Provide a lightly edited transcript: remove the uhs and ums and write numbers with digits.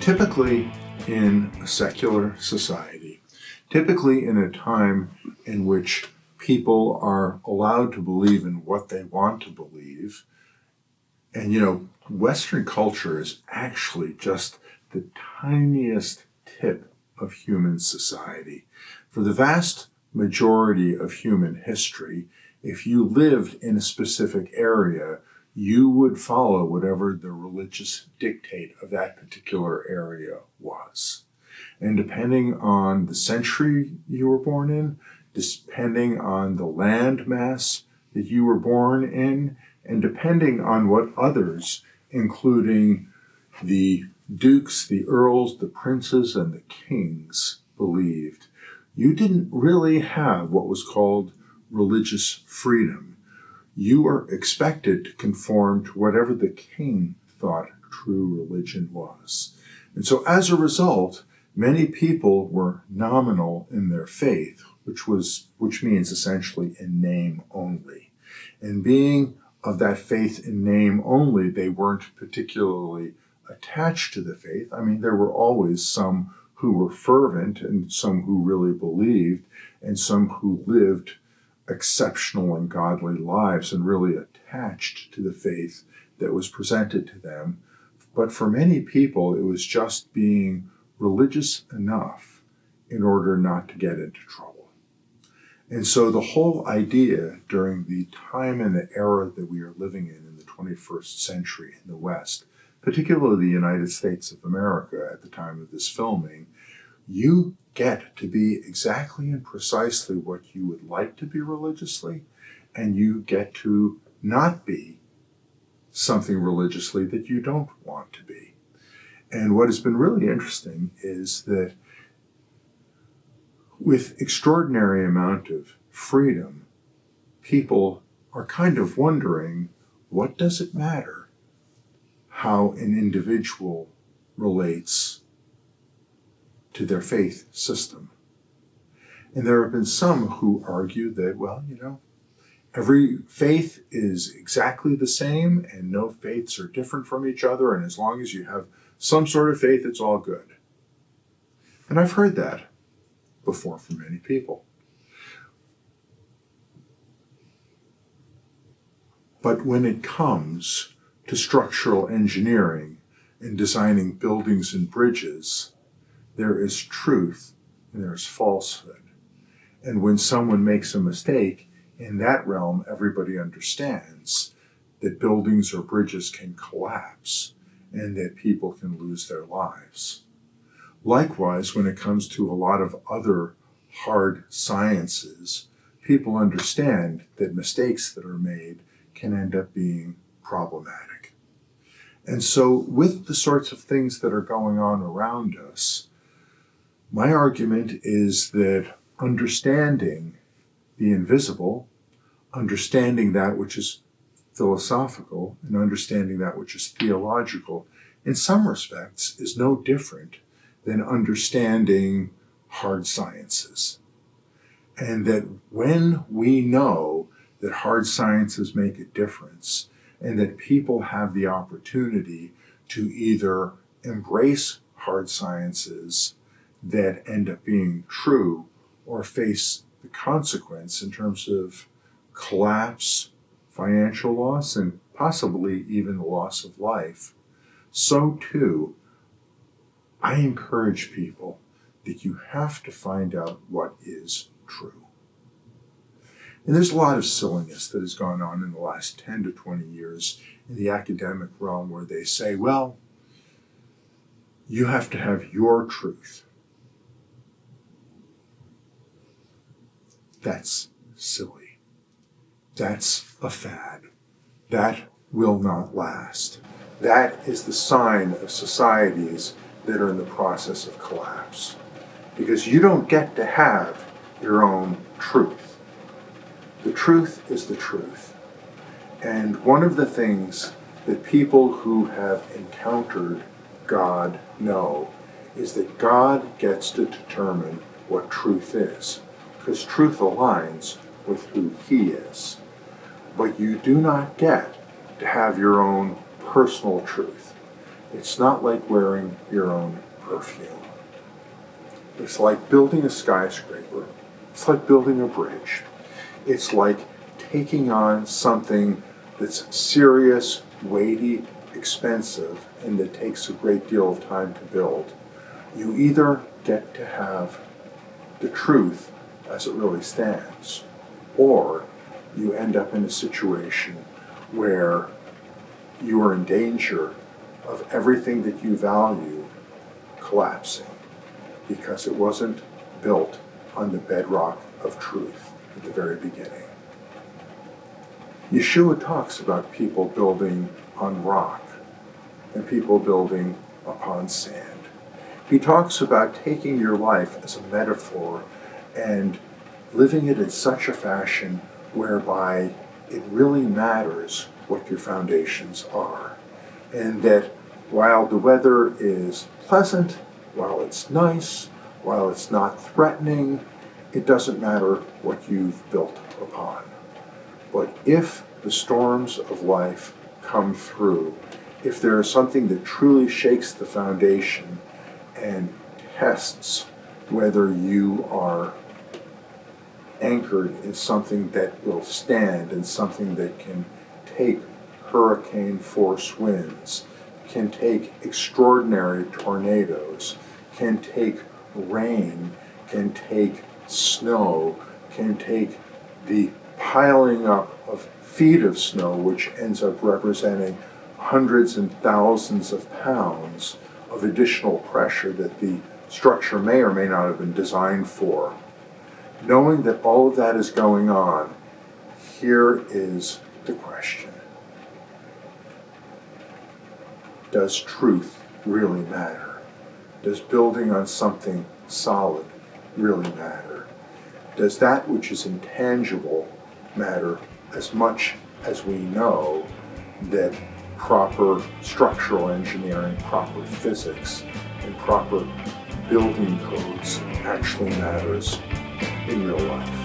Typically in a secular society, typically in a time in which people are allowed to believe in what they want to believe, and Western culture is actually just the tiniest tip of human society. For the vast majority of human history, if you lived in a specific area, you would follow whatever the religious dictate of that particular area was. And depending on the century you were born in, depending on the land mass that you were born in, and depending on what others, including the dukes, the earls, the princes, and the kings, believed, you didn't really have what was called religious freedom. You were expected to conform to whatever the king thought true religion was. And so as a result, many people were nominal in their faith, which means essentially in name only. And being of that faith in name only, they weren't particularly attached to the faith. I mean, there were always some who were fervent and some who really believed and some who lived exceptional and godly lives and really attached to the faith that was presented to them. But for many people, it was just being religious enough in order not to get into trouble. And so the whole idea during the time and the era that we are living in the 21st century in the West, particularly the United States of America at the time of this filming, you get to be exactly and precisely what you would like to be religiously, and you get to not be something religiously that you don't want to be. And what has been really interesting is that with extraordinary amount of freedom, people are kind of wondering, what does it matter how an individual relates to their faith system? And there have been some who argue that, every faith is exactly the same and no faiths are different from each other, and as long as you have some sort of faith, it's all good. And I've heard that before from many people. But when it comes to structural engineering and designing buildings and bridges, there is truth and there is falsehood. And when someone makes a mistake, in that realm, everybody understands that buildings or bridges can collapse and that people can lose their lives. Likewise, when it comes to a lot of other hard sciences, people understand that mistakes that are made can end up being problematic. And so with the sorts of things that are going on around us, my argument is that understanding the invisible, understanding that which is philosophical, and understanding that which is theological, in some respects is no different than understanding hard sciences. And that when we know that hard sciences make a difference, and that people have the opportunity to either embrace hard sciences that end up being true or face the consequence in terms of collapse, financial loss, and possibly even the loss of life, so too, I encourage people that you have to find out what is true. And there's a lot of silliness that has gone on in the last 10 to 20 years in the academic realm where they say, well, you have to have your truth. That's silly. That's a fad. That will not last. That is the sign of societies that are in the process of collapse. Because you don't get to have your own truth. The truth is the truth. And one of the things that people who have encountered God know is that God gets to determine what truth is, because truth aligns with who He is. But you do not get to have your own personal truth. It's not like wearing your own perfume. It's like building a skyscraper. It's like building a bridge. It's like taking on something that's serious, weighty, expensive, and that takes a great deal of time to build. You either get to have the truth as it really stands, or you end up in a situation where you are in danger of everything that you value collapsing because it wasn't built on the bedrock of truth at the very beginning. Yeshua talks about people building on rock and people building upon sand. He talks about taking your life as a metaphor and living it in such a fashion whereby it really matters what your foundations are. And that while the weather is pleasant, while it's nice, while it's not threatening, it doesn't matter what you've built upon. But if the storms of life come through, if there is something that truly shakes the foundation and tests whether you are anchored in something that will stand and something that can take hurricane force winds, can take extraordinary tornadoes, can take rain, can take snow, can take the piling up of feet of snow, which ends up representing hundreds and thousands of pounds of additional pressure that the structure may or may not have been designed for. Knowing that all of that is going on, here is the question. Does truth really matter? Does building on something solid really matter? Does that which is intangible matter as much as we know that proper structural engineering, proper physics, and proper building codes actually matters in real life?